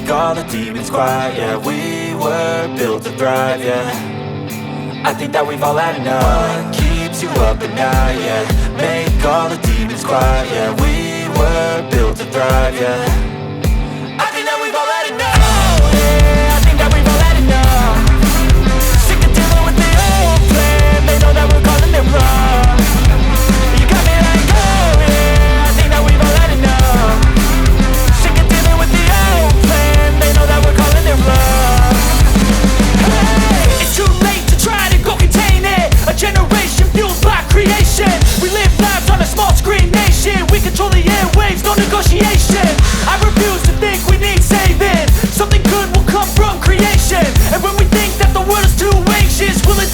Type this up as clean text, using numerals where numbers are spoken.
make all the demons quiet. Yeah, we were built to thrive, yeah. I think that we've all had enough. What keeps you up at night, yeah. Make all the demons quiet, yeah. We were built to thrive, yeah. I think that we've all had enough. Oh yeah, I think that we've all had enough. Sick of dealing with the old plan. They know that we're calling it wrong. You got me like, oh yeah, I think that we've all had enough. Sick of dealing with the old plan. They know that we're calling it wrong. Hey, it's too late to try to go contain it. A generation fueled by creation. We live lives on a small screen nation. We control the airwaves, no negotiation. I